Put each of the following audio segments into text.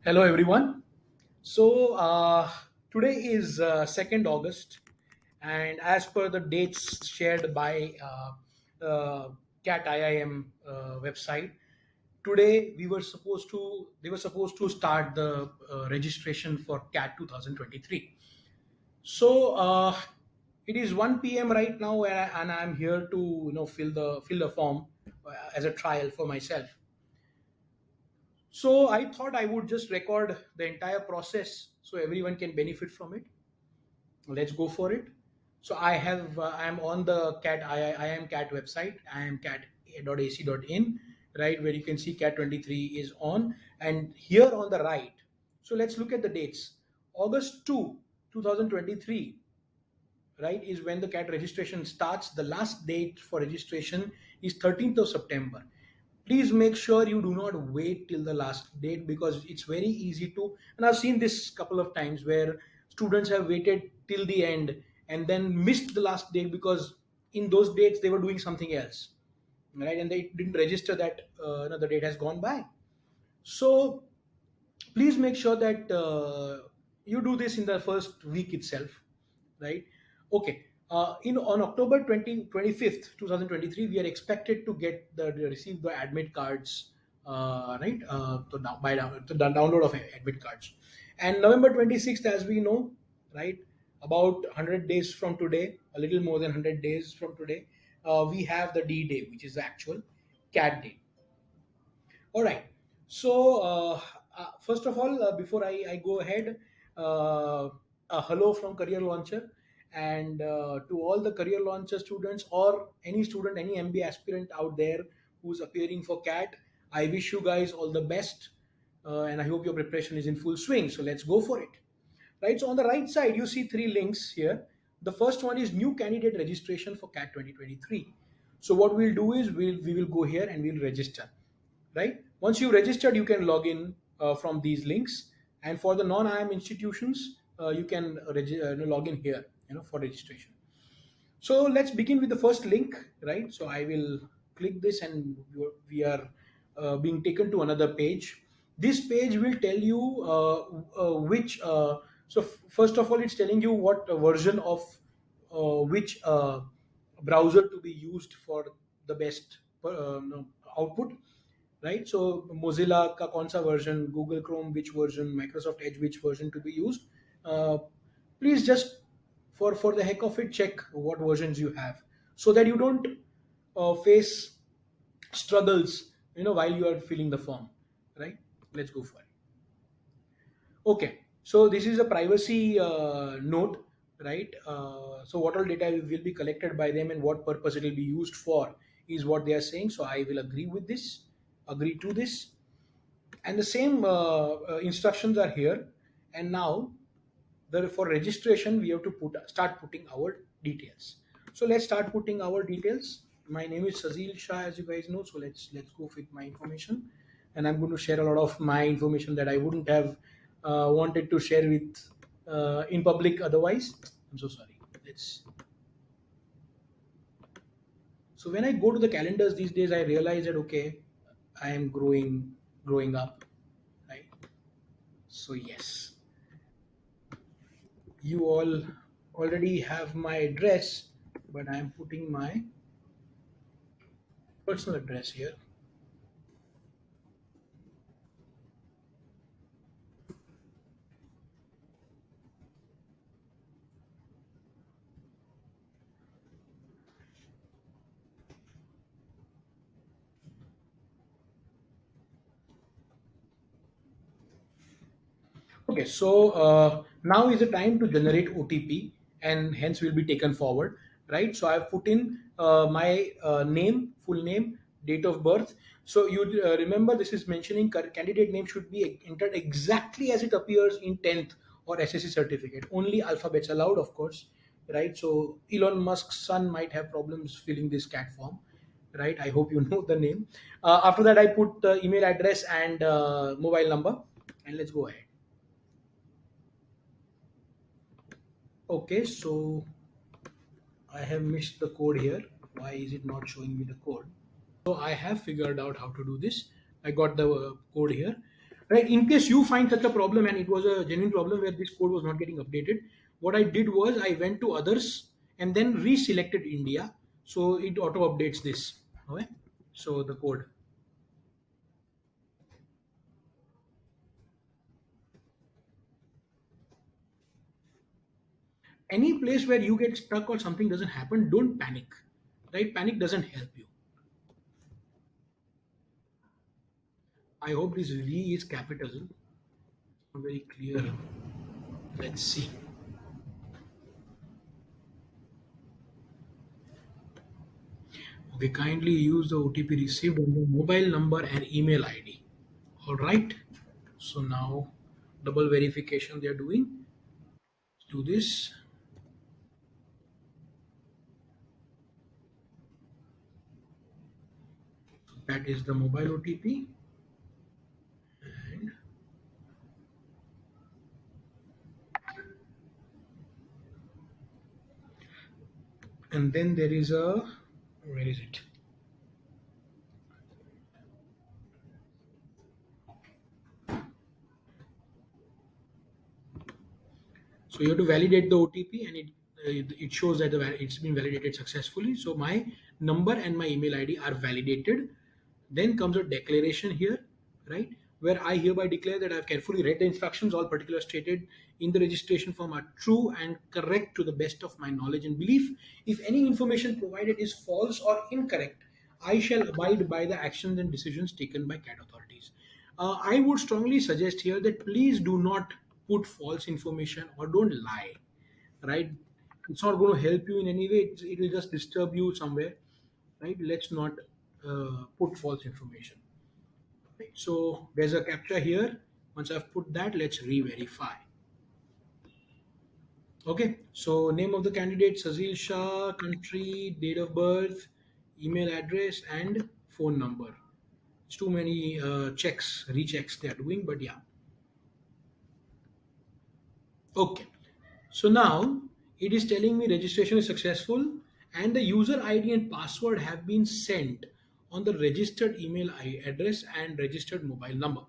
Hello, everyone. So, today is 2nd August, and as per the dates shared by CAT IIM website, today they were supposed to start the registration for CAT 2023. So, it is 1 p.m. right now, and I'm here to fill the form as a trial for myself. So I thought I would just record the entire process so everyone can benefit from it. Let's go for it. So I am on the I am cat website. I am cat.ac.in, right, where you can see cat 23 is on, and here on the right. So let's look at the dates. August 2, 2023, right, is when the cat registration starts. The last date for registration is 13th of September. Please make sure you do not wait till the last date, because it's very easy to, and I've seen this couple of times where students have waited till the end and then missed the last date because in those dates they were doing something else, right, and they didn't register that the date has gone by. So please make sure that you do this in the first week itself, right? Okay. In on October 25th, 2023, we are expected to get receive the admit cards, right, to the download of admit cards. And November 26th, as we know, right, about 100 days from today, a little more than 100 days from today, we have the D day, which is the actual CAT day. All right. So, first of all, before I go ahead, a hello from Career Launcher. And to all the Career Launcher students or any student, any MBA aspirant out there who's appearing for CAT, I wish you guys all the best. And I hope your preparation is in full swing. So, let's go for it. Right. So, on the right side, you see three links here. The first one is new candidate registration for CAT 2023. So, what we'll do is we will go here and we'll register, right? Once you've registered, you can log in from these links. And for the non-IIM institutions, you can log in here, for registration. So let's begin with the first link, right? So I will click this, and we are being taken to another page. This page will tell you which. First of all, it's telling you what version of which browser to be used for the best output, right? So Mozilla का कौन सा version, Google Chrome which version, Microsoft Edge which version to be used. Uh, Please just for the heck of it, check what versions you have so that you don't face struggles, while you are filling the form, right? Let's go for it. Okay, so this is a privacy note, right? So what all data will be collected by them and what purpose it will be used for is what they are saying. So I will agree to this, and the same instructions are here. And now, for registration, we have to start putting our details. So let's start putting our details. My name is Sazeal Shah, as you guys know. So let's go with my information, and I'm going to share a lot of my information that I wouldn't have wanted to share with in public otherwise. I'm so sorry. Let's. So when I go to the calendars these days, I realize that okay, I am growing up, right? So yes, you all already have my address, but I am putting my personal address here. Okay, so now is the time to generate OTP, and hence will be taken forward, right? So I've put in my name, full name, date of birth. So you remember this is mentioning candidate name should be entered exactly as it appears in 10th or SSC certificate. Only alphabets allowed, of course, right? So Elon Musk's son might have problems filling this cat form, right? I hope you know the name. After that, I put email address and mobile number, and let's go ahead. Okay, so I have missed the code here. Why is it not showing me the code? So I have figured out how to do this. I got the code here. Right, in case you find such a problem and it was a genuine problem where this code was not getting updated, what I did was I went to others and then reselected India, so it auto updates this. Okay, so the code, any place where you get stuck or something doesn't happen, don't panic. Right, panic doesn't help you. I hope this V is capital. Not very clear. Let's see. Okay, kindly use the OTP received on your mobile number and email ID. All right. So now double verification they are doing. Do this. That is the mobile OTP. And, and then there is a, where is it? So you have to validate the OTP, and it shows that it's been validated successfully. So my number and my email ID are validated. Then comes a declaration here, right? Where I hereby declare that I have carefully read the instructions. All particulars stated in the registration form are true and correct to the best of my knowledge and belief. If any information provided is false or incorrect, I shall abide by the actions and decisions taken by CAT authorities. I would strongly suggest here that please do not put false information or don't lie, right? It's not going to help you in any way. It will just disturb you somewhere, right? Let's not put false information. Right? So there's a captcha here. Once I've put that, let's re-verify. Okay, so name of the candidate, Sazeal Shah, country, date of birth, email address, and phone number. It's too many checks, rechecks they are doing, but yeah. Okay, so now it is telling me registration is successful and the user ID and password have been sent on the registered email address and registered mobile number.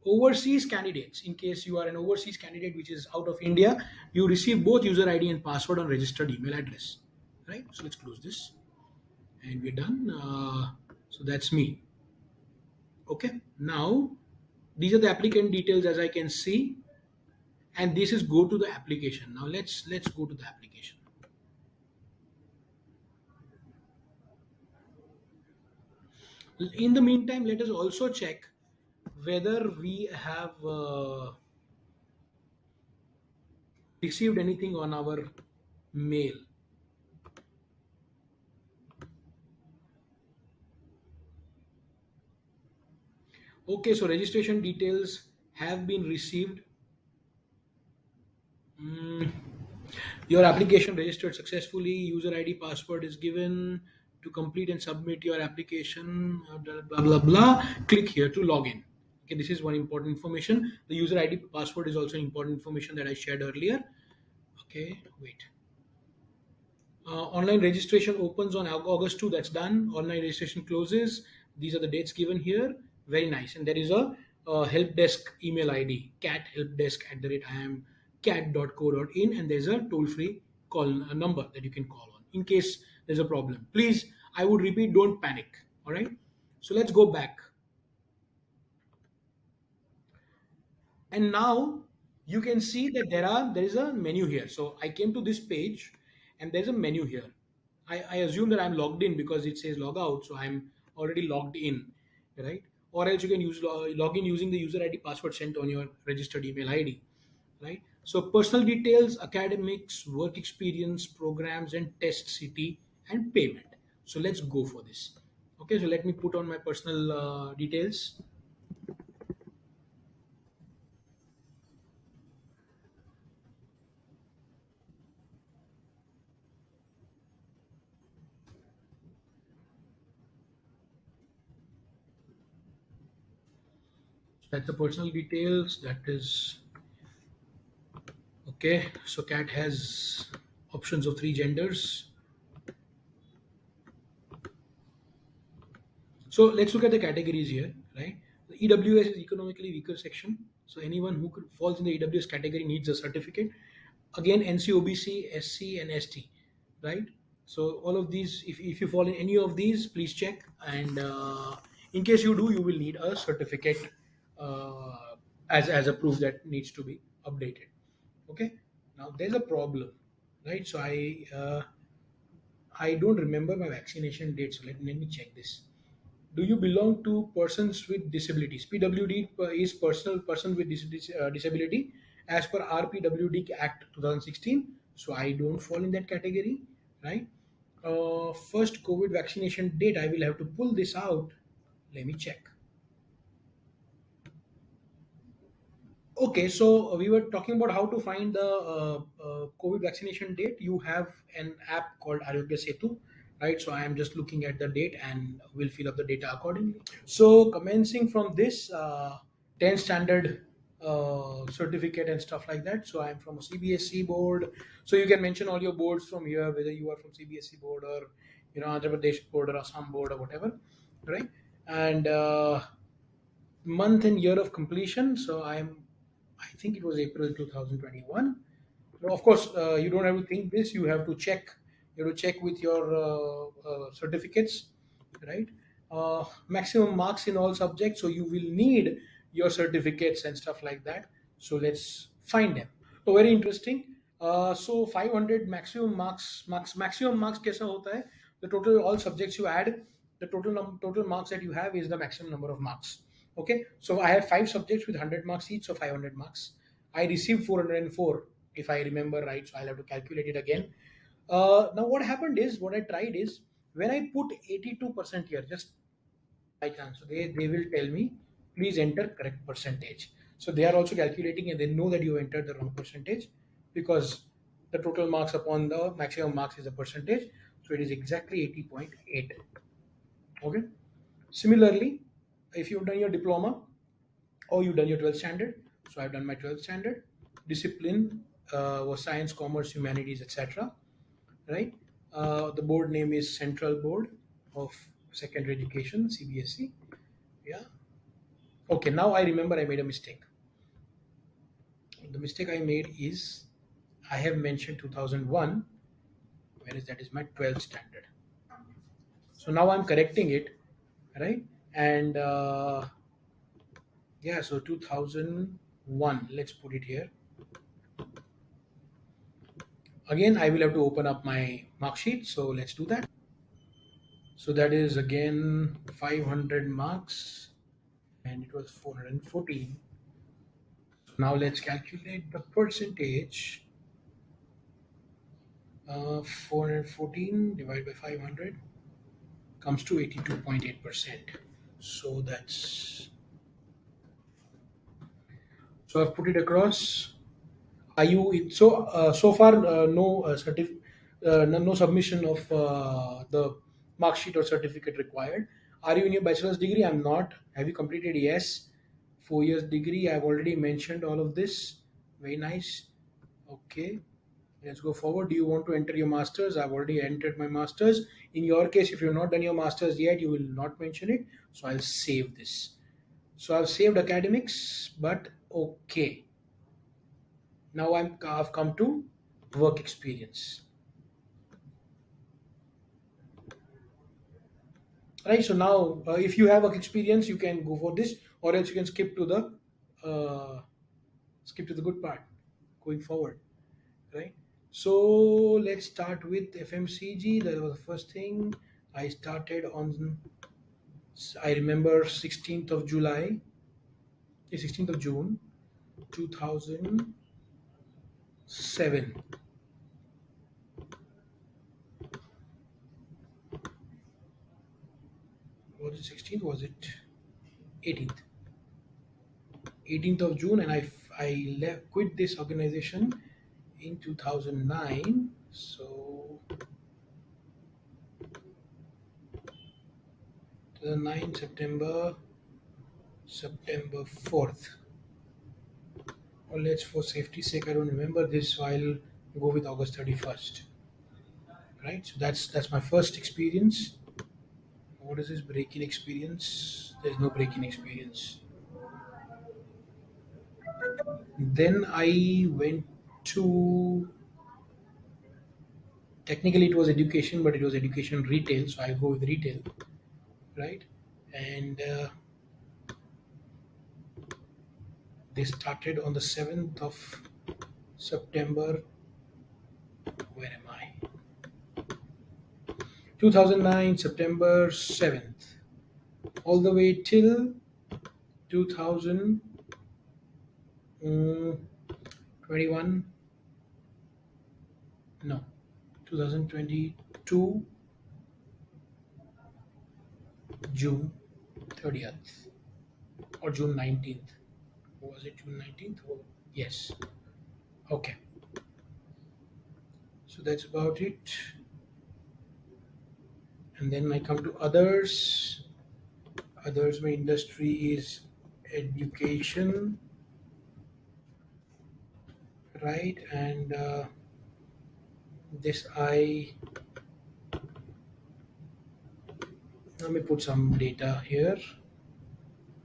Overseas candidates, in case you are an overseas candidate which is out of India, you receive both user ID and password on registered email address. Right, so let's close this and we're done. So that's me. Okay, now these are the applicant details as I can see, and this is go to the application. Now let's go to the application. In the meantime, let us also check whether we have received anything on our mail. Okay, so registration details have been received. Mm, your application registered successfully. User ID password is given to complete and submit your application. Blah blah blah. Blah. Click here to log in. Okay, this is one important information. The user ID password is also important information that I shared earlier. Okay, wait. Online registration opens on August 2. That's done. Online registration closes. These are the dates given here. Very nice. And there is a help desk email ID, cat helpdesk at the rate iamcat.co.in, and there's a toll free call a number that you can call on in case there's a problem. Please, I would repeat, don't panic. All right. So let's go back. And now you can see that there is a menu here. So I came to this page and there's a menu here. I assume that I'm logged in because it says log out, so I'm already logged in, right? Or else you can use log in using the user ID password sent on your registered email ID, right? So personal details, academics, work experience, programs, and test city and payment. So let's go for this. Okay, so let me put on my personal details. That's the personal details. That is okay. So cat has options of three genders. So let's look at the categories here, right? The EWS is economically weaker section. So anyone who falls in the EWS category needs a certificate. Again, NCOBC, SC, and ST, right? So all of these, if you fall in any of these, please check. And in case you do, you will need a certificate as a proof that needs to be updated. Okay. Now there's a problem, right? So I don't remember my vaccination date. So let me check this. Do you belong to persons with disabilities? PWD is person with disability as per RPWD Act 2016. So I don't fall in that category, right? First COVID vaccination date. I will have to pull this out. Let me check. Okay, so we were talking about how to find the COVID vaccination date. You have an app called Arogya Setu, right? So I am just looking at the date and will fill up the data accordingly. So commencing from this 10 standard certificate and stuff like that. So I'm from a CBSE board. So you can mention all your boards from here, whether you are from CBSE board or Andhra Pradesh board or Assam board or whatever, right? And month and year of completion. So I think it was April 2021. Now, of course, you don't have to think this. You have to check. You have to check with your certificates, right? Maximum marks in all subjects. So you will need your certificates and stuff like that. So let's find them. तो very interesting. So 500 maximum marks कैसा होता है? The total all subjects you add, the total marks that you have is the maximum number of marks. Okay, so I have five subjects with 100 marks each, so 500 marks. I received 404 if I remember right, so I'll have to calculate it again. Now what happened is, what I tried is, when I put 82% here, just by chance. So they will tell me, please enter correct percentage. So they are also calculating and they know that you entered the wrong percentage because the total marks upon the maximum marks is a percentage. So it is exactly 80.8. Okay. Similarly, if you've done your diploma or you've done your 12th standard, so I've done my 12th standard. Discipline was science, commerce, humanities, etc. Right. The board name is Central Board of Secondary Education, CBSE. Yeah. Okay, now I remember I made a mistake. The mistake I made is I have mentioned 2001, whereas that is my 12th standard. So now I'm correcting it, right? And yeah, so 2001, let's put it here. Again, I will have to open up my mark sheet, so let's do that. So that is again 500 marks, and it was 414. So now let's calculate the percentage. 414 divided by 500 comes to 82.8%. So that's, so I've put it across. Are you so far no no submission of the mark sheet or certificate required? Are you in your bachelor's degree? I'm not. Have you completed? Yes. 4 years degree. I've already mentioned all of this. Very nice. Okay. Let's go forward. Do you want to enter your masters? I've already entered my masters. In your case, if you've not done your masters yet, you will not mention it. So I'll save this. So I've saved academics, but okay. Now I've come to work experience. Right. So now, if you have work experience, you can go for this, or else you can uh, skip to the good part, going forward. Right. So let's start with FMCG. That was the first thing. I started on, I remember 16th of July, 16th of June, 2007. Was it 16th? Was it 18th? 18th of June, and I left, quit this organization in 2009. So 2009 September 4th. Or let's, for safety's sake, I don't remember this, so I'll go with August 31st. Right. So that's my first experience What is this break-in experience? There's no break-in experience. Then I went to, technically it was education, but it was education retail, so I go with retail, right? And they started on the 7th of September. Where am I? 2009, September 7th, all the way till 2021. No, 2022 June 30th or June 19th. Was it June 19th? Oh, yes. Okay. So that's about it. And then I come to others. Others, my industry is education, right? And this I, let me put some data here.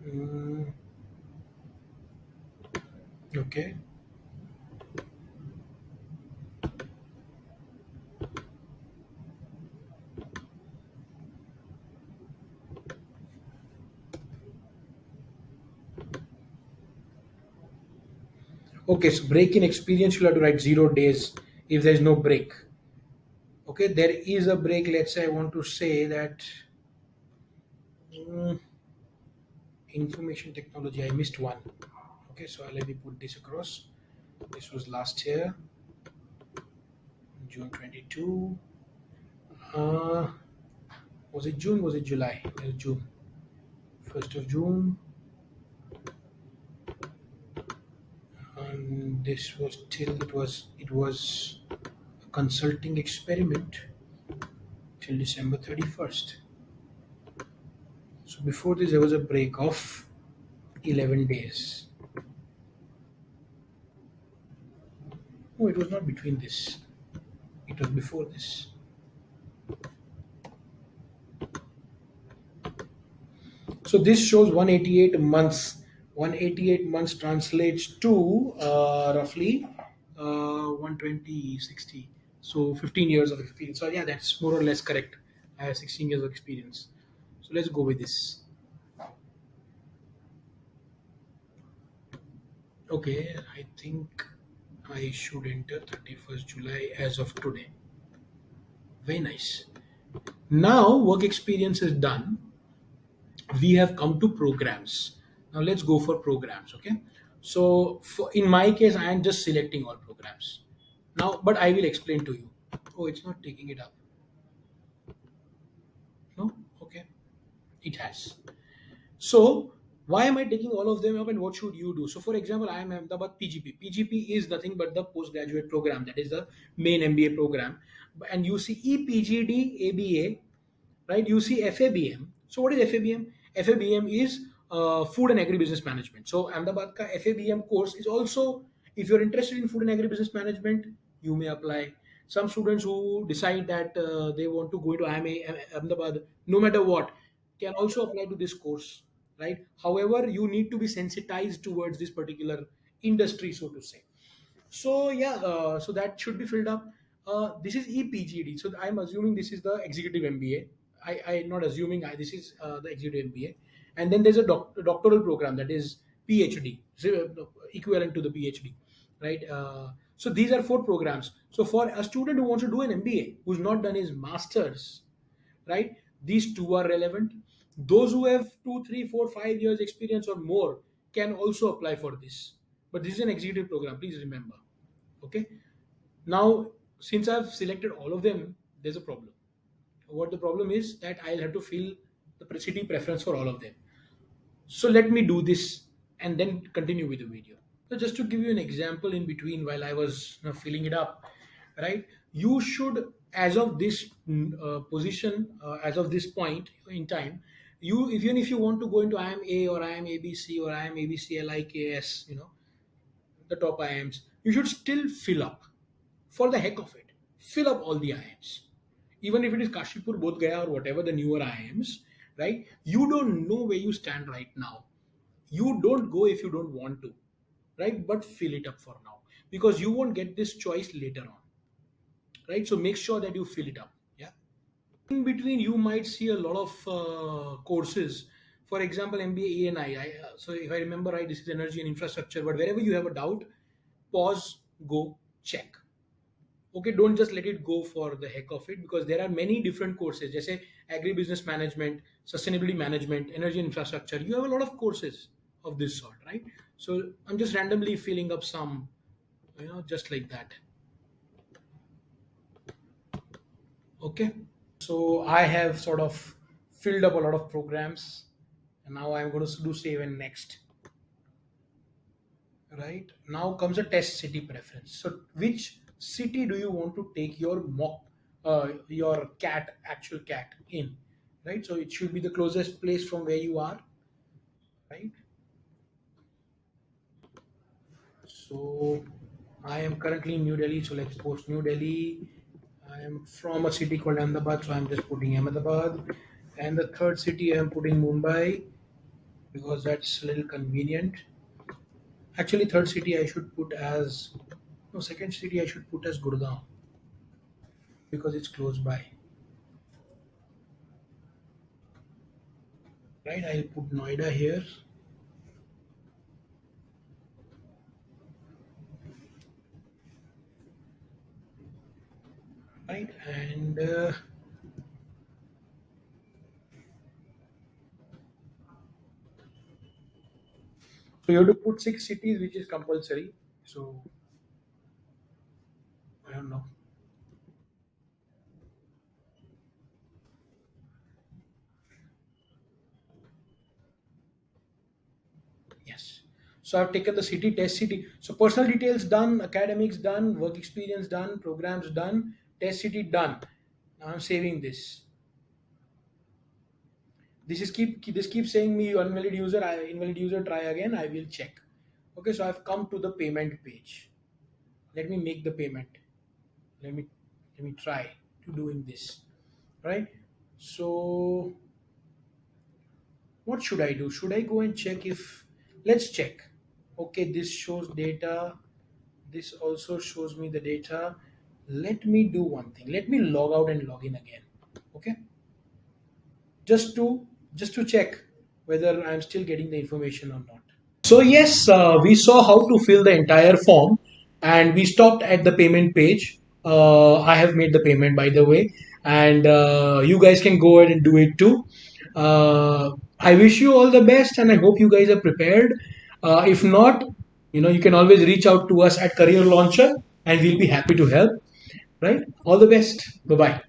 Mm, okay. Okay, so break in experience, you'll have to write 0 days if there's no break. Okay, there is a break. Let's say I want to say that mm, information technology, I missed one. Okay, so let me put this across. This was last year, June 22. Uh, was it June? Was it July? It was June. 1st of June. And this was till it was a consulting experiment till December 31st. So before this, there was a break of 11 days. No, it was not between this. It was before this. So this shows 188 months. 188 months translates to roughly 120, 60. So 15 years of experience. So yeah, that's more or less correct. I have 16 years of experience. So let's go with this. Okay, I think I should enter 31st July as of today. Very nice. Now work experience is done. We have come to programs. Now let's go for programs. Okay, so in my case I am just selecting all programs now, but I will explain to you. Oh, it's not taking it up. No. Okay, it has. So why am I taking all of them up, and what should you do? So for example, I am Ahmedabad PGP. PGP is nothing but the postgraduate program, that is the main MBA program. And you see EPGD ABA, right? You see FABM. So what is FABM? FABM is food and agribusiness management. So Ahmedabad ka FABM course is also, if you're interested in food and agribusiness management, you may apply. Some students who decide that they want to go into IMA Ahmedabad, no matter what, can also apply to this course, right? However, you need to be sensitized towards this particular industry, so to say. So yeah, so that should be filled up. This is EPGD. So I'm assuming this is the executive MBA. I'm not assuming this is the executive MBA. And then there's a doctoral program, that is PhD, so, equivalent to the PhD, right? So these are four programs. So for a student who wants to do an MBA, who's not done his masters, right? These two are relevant. Those who have 2, 3, 4, 5 years experience or more can also apply for this. But this is an executive program, please remember. Okay. Now, since I've selected all of them, there's a problem. What the problem is that I'll have to fill the city preference for all of them. So let me do this and then continue with the video. So just to give you an example in between while I was filling it up, right? You should, as of this position, as of this point in time, you, even if you want to go into IMA or IMABC or IMABCLIKS, the top IIMs, you should still fill up for the heck of it. Fill up all the IIMs. Even if it is Kashipur, Bodh Gaya, or whatever the newer IIMs, right? You don't know where you stand right now. You don't go if you don't want to, right? But fill it up for now, because you won't get this choice later on, right? So make sure that you fill it up. Yeah. In between, you might see a lot of courses. For example, MBA ENI. So if I remember right, this is energy and infrastructure. But wherever you have a doubt, pause, go, check. Okay, don't just let it go for the heck of it, because there are many different courses. Just say agribusiness management, sustainability management, energy and infrastructure. You have a lot of courses of this sort, right? So I'm just randomly filling up some, just like that. Okay. So I have sort of filled up a lot of programs, and now I'm going to do save and next. Right now comes a test city preference. So which city do you want to take your mock, your cat, actual cat in? Right. So it should be the closest place from where you are. Right. So I am currently in New Delhi. So let's post New Delhi. I am from a city called Ahmedabad, so I'm just putting Ahmedabad. And the third city I'm putting Mumbai, because that's a little convenient. Actually, third city I should put as, no, second city I should put as Gurgaon, because it's close by. Right? I'll put Noida here. Right? And so you have to put six cities, which is compulsory. So I don't know. Yes. So I've taken the city, test city. So personal details done, academics done, work experience done, programs done, test city done. Now I'm saving this. This keeps saying me invalid user. Invalid user. Try again. I will check. Okay. So I've come to the payment page. Let me make the payment. Let me let me try to doing this. Right. So what should I do? Should I go and check if, let's check. Okay, this shows data. This also shows me the data. Let me do one thing. Let me log out and log in again. Okay, just to check whether I'm still getting the information or not. So yes, we saw how to fill the entire form, and we stopped at the payment page. I have made the payment, by the way, and you guys can go ahead and do it too. I wish you all the best, and I hope you guys are prepared. If not, you can always reach out to us at Career Launcher, and we'll be happy to help. Right? All the best. Bye bye.